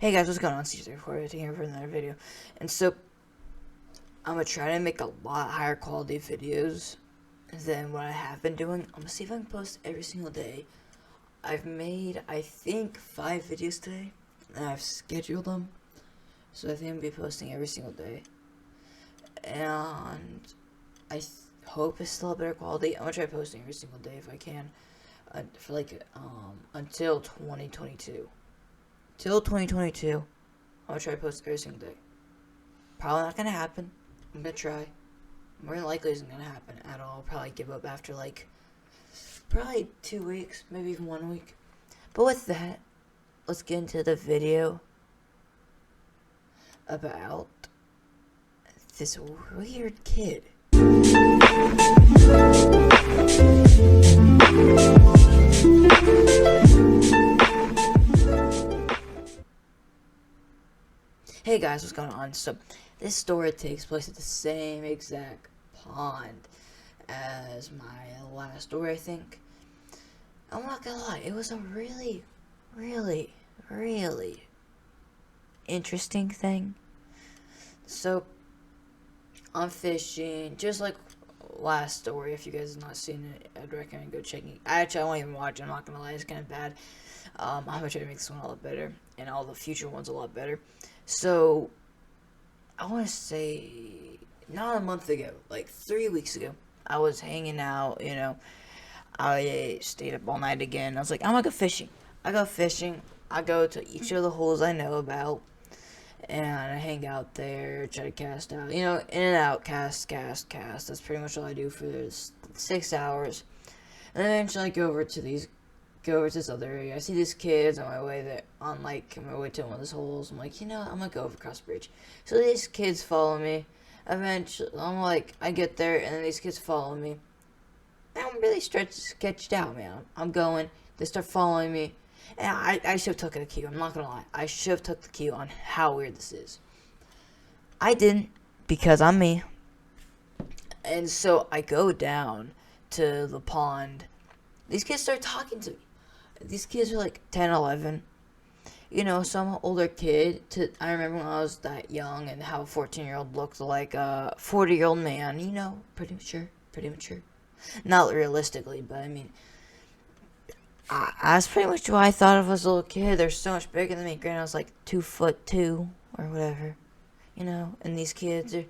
Hey guys, what's going on? CJ Recorded here for another video. And so, I'm gonna try to make a lot higher quality videos than what I have been doing. I'm gonna see if I can post every single day. I've made, I think, 5 videos today, and I've scheduled them. So I think I'm gonna be posting every single day. And I hope it's still a better quality. I'm gonna try posting every single day if I can, for like, until 2022. Till 2022, I'm gonna try to post every single day. Probably not gonna happen. I'm gonna try. More than likely isn't gonna happen at all. I'll probably give up after like, probably 2 weeks, maybe even 1 week. But with that, let's get into the video about this weird kid. Hey guys, what's going on? So, this story takes place at the same exact pond as my last story, I think. I'm not gonna lie, it was a really interesting thing. So, I'm fishing, just like last story. If you guys have not seen it, I'd recommend go checking it. Actually, I won't even watch it, I'm not gonna lie, it's kind of bad. I'm gonna try to make this one a lot better, and all the future ones a lot better. So, I want to say, not a month ago, like 3 weeks ago, I was hanging out, I stayed up all night again. I was like, I'm gonna go fishing. I go fishing, I go to each of the holes I know about, and I hang out there, try to cast out, in and out, cast. That's pretty much all I do for 6 hours. And then eventually I go over to this other area. I see these kids on my way there, on my way to one of those holes. I'm like, I'm gonna go over across the bridge. So these kids follow me. Eventually, I get there, and then these kids follow me. I'm really sketched out, man. I'm going. They start following me, and I should have took the cue. I'm not gonna lie. I should have took the cue on how weird this is. I didn't, because I'm me. And so I go down to the pond. These kids start talking to me. These kids are like 10, 11. Some older kid. I remember when I was that young and how a 14-year-old looked like a 40-year-old man. Pretty mature. Not realistically, but I mean, that's pretty much what I thought of as a little kid. They're so much bigger than me. Granted, I was like 2'2" or whatever. And these kids are,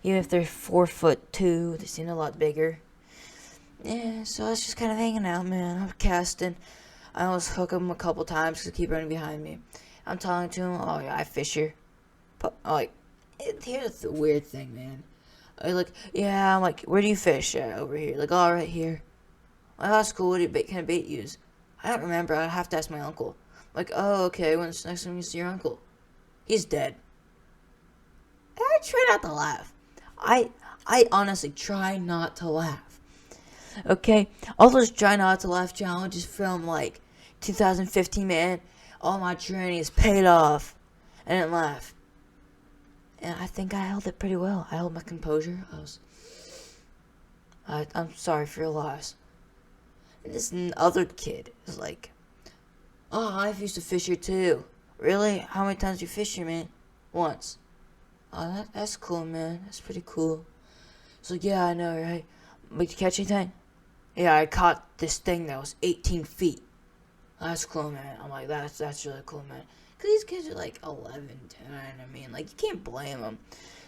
even if they're 4'2", they seem a lot bigger. Yeah, so I was just kind of hanging out, man. I'm casting. I almost hook him a couple times because they keep running behind me. I'm talking to him. Oh, yeah, I fish here. But, here's the weird thing, man. I'm like, where do you fish at? Over here. Like, oh, right here. Oh, that's cool. What kind of bait you use? I don't remember. I have to ask my uncle. Like, oh, okay. When's the next time you see your uncle? He's dead. I try not to laugh. I honestly try not to laugh. Okay, all those try not to laugh challenges from 2015, man. All my training is paid off. I didn't laugh, and I think I held it pretty well. I held my composure. I'm sorry for your loss. And this other kid is like, oh, I used to fish here too. Really? How many times you fish here, man? Once. Oh, that's cool, man. That's pretty cool. It's like, yeah, I know, right? But you catch anything? Yeah, I caught this thing that was 18 feet. That's cool, man. I'm like, that's really cool, man. Because these kids are like 11, 10, I mean, you can't blame them.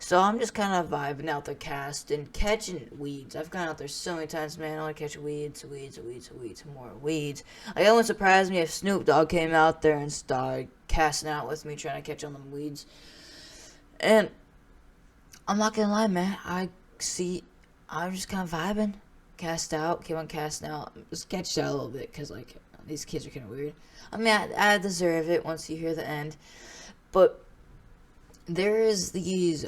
So I'm just kind of vibing out the cast and catching weeds. I've gone out there so many times, man. I want to catch weeds, more weeds. It wouldn't surprise me if Snoop Dogg came out there and started casting out with me, trying to catch on them weeds. And I'm not gonna lie, man. I'm just kind of vibing. Cast out, keep on casting out. Just catch out a little bit, because these kids are kind of weird. I mean, I deserve it once you hear the end. But there is these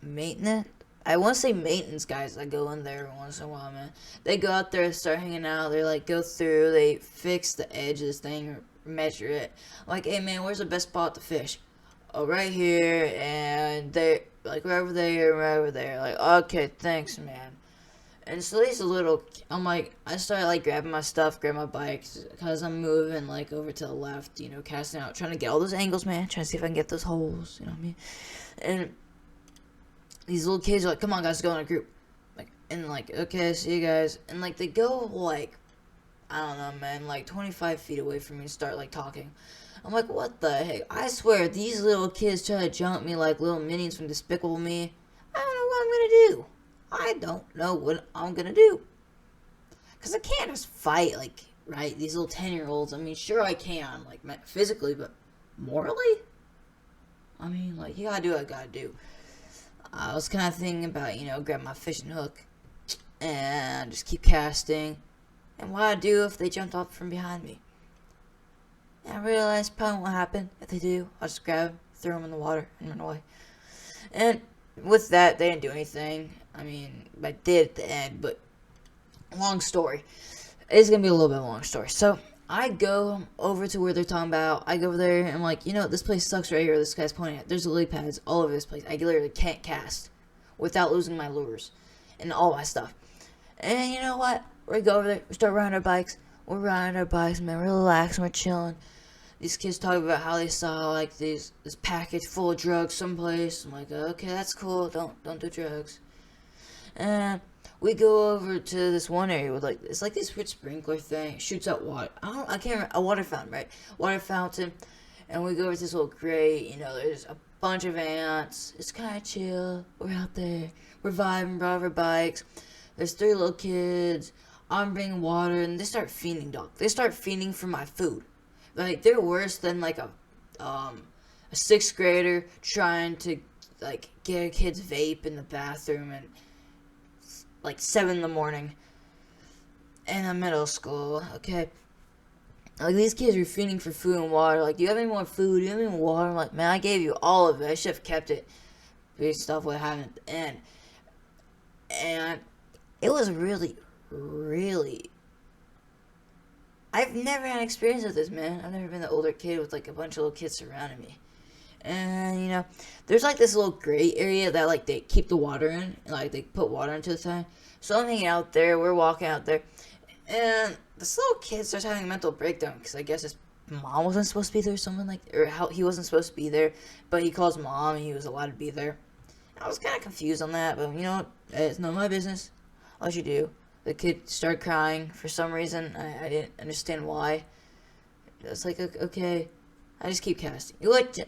maintenance, I want to say maintenance guys that go in there every once in a while, man. They go out there, start hanging out. They're go through, they fix the edge of this thing, or measure it. Hey man, where's the best spot to fish? Oh, right here, and they right over there, right over there. Okay, thanks, man. And so these little, I'm like, I started like grabbing my stuff, grab my bike, because I'm moving like over to the left, you know, casting out, trying to get all those angles, man, trying to see if I can get those holes, you know what I mean? And these little kids are like, come on guys, go in a group. Like, and like, okay, see you guys. And like, they go like, I don't know, man, like 25 feet away from me and start like talking. I'm like, what the heck? I swear, these little kids try to jump me like little minions from Despicable Me. I don't know what I'm gonna do. I don't know what I'm gonna do. Because I can't just fight, like, right? These little 10-year-olds. I mean, sure I can, like, physically, but morally? I mean, like, you gotta do what I gotta do. I was kind of thinking about, you know, grab my fishing hook and just keep casting. And what I'd do if they jumped off from behind me. And I realized probably won't happen. If they do, I'll just grab them, throw them in the water, and run away. And with that, they didn't do anything. I mean, I did at the end, but long story. It's going to be a little bit of a long story. So, I go over to where they're talking about. I go over there, and I'm like, you know, this place sucks right here. This guy's pointing at. There's lily pads all over this place. I literally can't cast without losing my lures and all my stuff. And you know what? We go over there. We start riding our bikes. We're riding our bikes, man. We're relaxing. We're chilling. These kids talk about how they saw like this package full of drugs someplace. I'm like, okay, that's cool. Don't do drugs. And we go over to this one area with like it's like this weird sprinkler thing. It shoots out water. I can't remember, a water fountain, right? Water fountain. And we go over to this little grate. You know, there's a bunch of ants. It's kind of chill. We're out there. We're vibing, ride our bikes. There's 3 little kids. I'm bringing water, and they start fiending, dog. They start fiending for my food. Like, they're worse than, like, a 6th grader trying to, like, get a kid's vape in the bathroom at, like, 7 in the morning in a middle school, okay? Like, these kids are fiending for food and water. Like, do you have any more food? Do you have any more water? I'm like, man, I gave you all of it. I should have kept it. Based off what happened at the end. And it was really, really... I've never had experience with this, man. I've never been the older kid with, like, a bunch of little kids surrounding me. And, you know, there's, like, this little gray area that, like, they keep the water in. And, like, they put water into the thing. So I'm hanging out there. We're walking out there. And this little kid starts having a mental breakdown. Because I guess his mom wasn't supposed to be there or something like that. Or how he wasn't supposed to be there. But he calls mom and he was allowed to be there. I was kind of confused on that. But, you know what? It's none of my business. All you do. The kid started crying for some reason. I didn't understand why. It's like, okay. I just keep casting. You looked,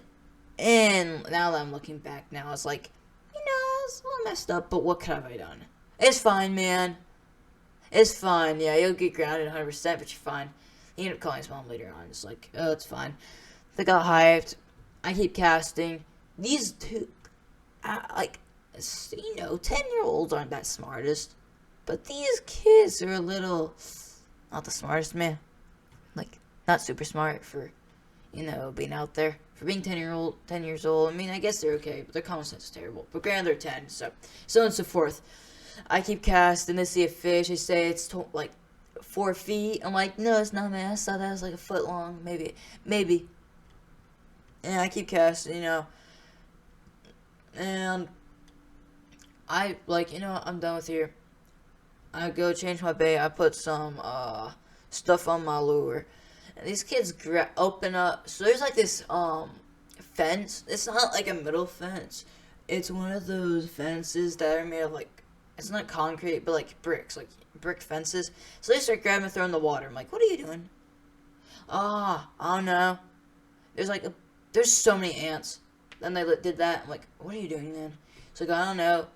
and now that I'm looking back now, it's like, you know, it's a little messed up, but what could have I done? It's fine, man. It's fine. Yeah, you'll get grounded 100%, but you're fine. He ended up calling his mom later on. It's like, oh, it's fine. They got hyped. I keep casting. These two, like, you know, 10-year-olds aren't that smartest. But these kids are a little, not the smartest, man. Like, not super smart for, you know, being out there. For being 10 years old. I mean, I guess they're okay, but their common sense is terrible. But granted, they're 10, so on and so forth. I keep casting, they see a fish, they say it's like 4 feet. I'm like, no, it's not, man. I saw that was like a foot long, maybe. And I keep casting, you know. And I, like, you know, I'm done with here. I go change my bait. I put some stuff on my lure. And these kids open up. So there's like this fence. It's not like a metal fence. It's one of those fences that are made of like, it's not concrete, but like bricks, like brick fences. So they start grabbing and throwing the water. I'm like, what are you doing? I don't know. There's so many ants. Then they did that. I'm like, what are you doing, man? It's like, I don't know.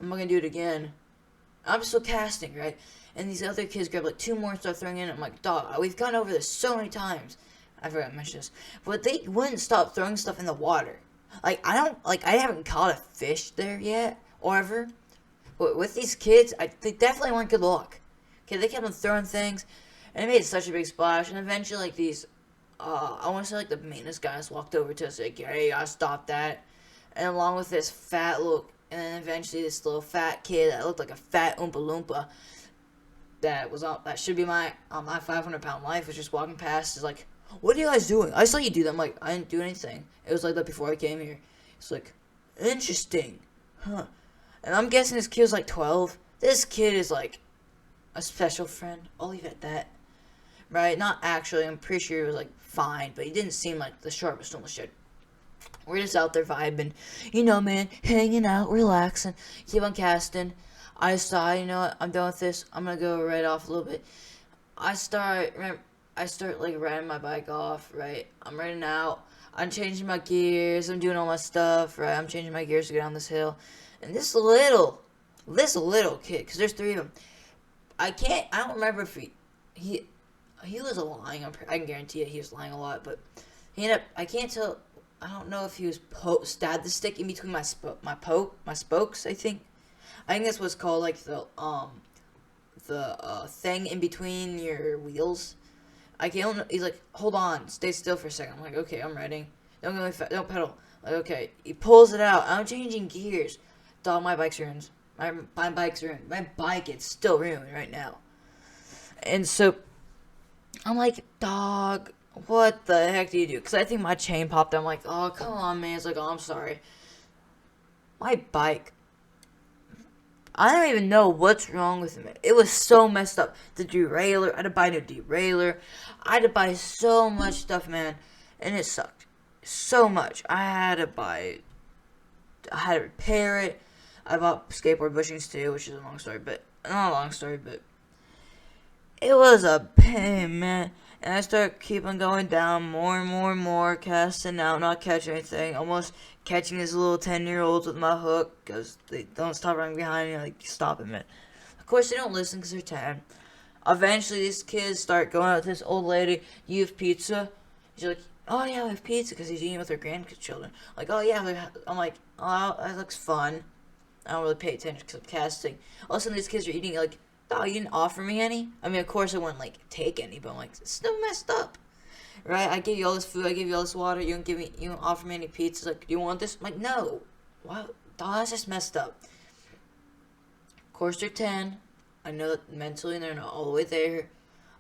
I'm not gonna do it again. I'm still casting, right? And these other kids grab like 2 more and start throwing in. I'm like, dog, we've gone over this so many times. I forgot to mention this. But they wouldn't stop throwing stuff in the water. I haven't caught a fish there yet, or ever. But with these kids, they definitely weren't good luck. Okay, they kept on throwing things, and it made such a big splash. And eventually, like, these, I want to say, like, the maintenance guys walked over to us, like, hey, you gotta stop that. And along with this fat little, and then eventually this little fat kid that looked like a fat Oompa Loompa that should be my 500-pound life was just walking past. Is like, what are you guys doing? I saw you do that. I'm like, I didn't do anything. It was like that before I came here. It's like, interesting, huh? And I'm guessing this kid was like 12, This kid is like a special friend. I'll leave it at that. Right? Not actually. I'm pretty sure he was like fine, but he didn't seem like the sharpest on the shed. We're just out there vibing, man, hanging out, relaxing, keep on casting. I decide, what, I'm done with this. I'm gonna go right off a little bit. I start like riding my bike off, right? I'm riding out. I'm changing my gears. I'm doing all my stuff, right? I'm changing my gears to get down this hill. And this little kid, because there's 3 of them. I don't remember if he was lying. I can guarantee it. He was lying a lot, but he ended up. I can't tell. I don't know if he was stabbed the stick in between my spokes. I think that's what's called, like the thing in between your wheels. I can't. He's like, hold on, stay still for a second. I'm like, okay, I'm ready. Don't go, don't pedal. Like, okay, he pulls it out. I'm changing gears. Dog, my bike's ruined. My bike's ruined. My bike is still ruined right now. And so I'm like, dog, what the heck do you do? Because I think my chain popped. I'm like, oh, come on, man. It's like, oh, I'm sorry. My bike, I don't even know what's wrong with it. It was so messed up. The derailleur, I had to buy a new derailleur. I had to buy so much stuff, man. And it sucked so much. I had to repair it. I bought skateboard bushings too, which is a long story, but not a long story, but it was a pain, man. And I started keeping going down more and more and more, casting out, not catching anything. Almost catching these little 10-year-olds with my hook, because they don't stop running behind me. Like, stop it, man. Of course, they don't listen because they're 10. Eventually, these kids start going out with this old lady. You have pizza? She's like, oh, yeah, we have pizza, because he's eating with her grandchildren. Like, oh, yeah. I'm like, oh, that looks fun. I don't really pay attention because I'm casting. All of a sudden, these kids are eating, like, oh, you didn't offer me any? I mean, of course I wouldn't, like, take any, but I'm like, it's still messed up. Right? I give you all this food, I give you all this water, you don't offer me any pizza. Like, do you want this? I'm like, no. Wow, that's just messed up. Of course, they're 10. I know that mentally they're not all the way there.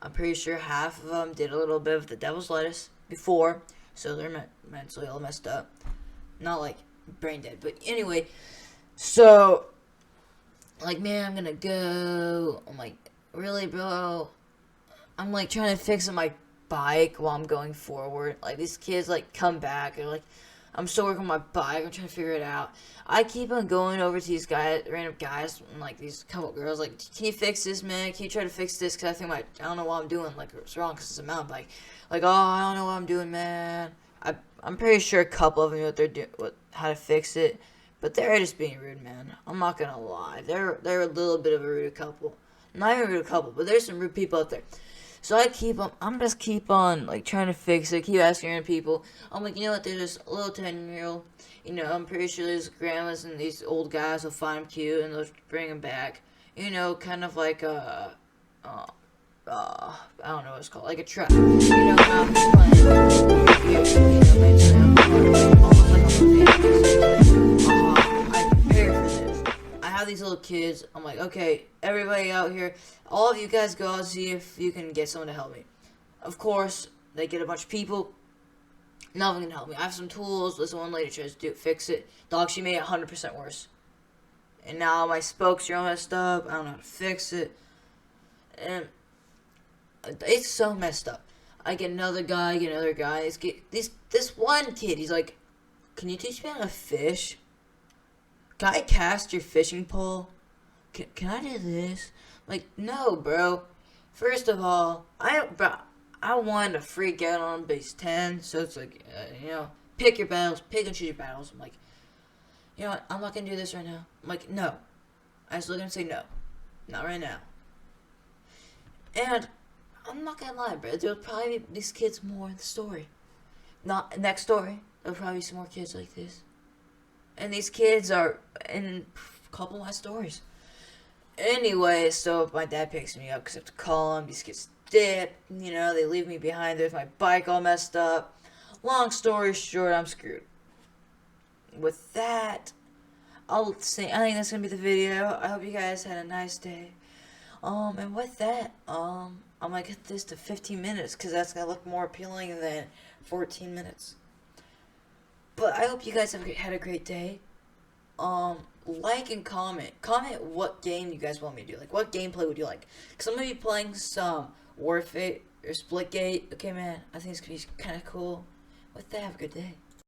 I'm pretty sure half of them did a little bit of the devil's lettuce before, so they're mentally all messed up. Not, like, brain dead, but anyway, so like, man, I'm gonna go. I'm like, really, bro? I'm like trying to fix my bike while I'm going forward. Like, these kids like come back and like, I'm still working on my bike. I'm trying to figure it out. I keep on going over to these random guys, and like these couple girls. Like, can you fix this, man? Can you try to fix this? Cause I don't know what I'm doing. Like, it's wrong because it's a mountain bike. Like, oh, I don't know what I'm doing, man. I'm pretty sure a couple of them knew how to fix it. But they're just being rude, man. I'm not gonna lie. They're a little bit of a rude couple. Not even a rude couple, but there's some rude people out there. So I'm just keep on, like, trying to fix it. Keep asking random people. I'm like, you know what, there's this little 10-year-old. I'm pretty sure these grandmas and these old guys will find him cute and they'll bring him back. Kind of like I don't know what it's called. Like a trap. Not I prepared for this. I have these little kids. I'm like, okay, everybody out here, all of you guys go out, see if you can get someone to help me. Of course, they get a bunch of people. None of them can help me. I have some tools. This one lady tries to fix it. Dog, she made it 100% worse. And now my spokes are all messed up. I don't know how to fix it. And it's so messed up. I get another guy, this one kid, he's like, can you teach me how to fish? Can I cast your fishing pole? Can I do this? Like, no, bro. First of all, I wanted to freak out on base 10, so it's like, pick your battles, pick and choose your battles. I'm like, you know what, I'm not going to do this right now. I'm like, no. I was looking to say no. Not right now. And I'm not gonna lie, bro. There'll probably be these kids more in the story. Not next story. There'll probably be some more kids like this. And these kids are in a couple of my stories. Anyway, so my dad picks me up because I have to call him. These kids dip. They leave me behind. There's my bike all messed up. Long story short, I'm screwed. With that, I think that's gonna be the video. I hope you guys had a nice day. And with that, I'm gonna get this to 15 minutes because that's gonna look more appealing than 14 minutes. But I hope you guys have had a great day. like and comment. Comment what game you guys want me to do. Like, what gameplay would you like? Because I'm going to be playing some Warfare or Splitgate. Okay, man, I think it's going to be kind of cool. With that, have a good day.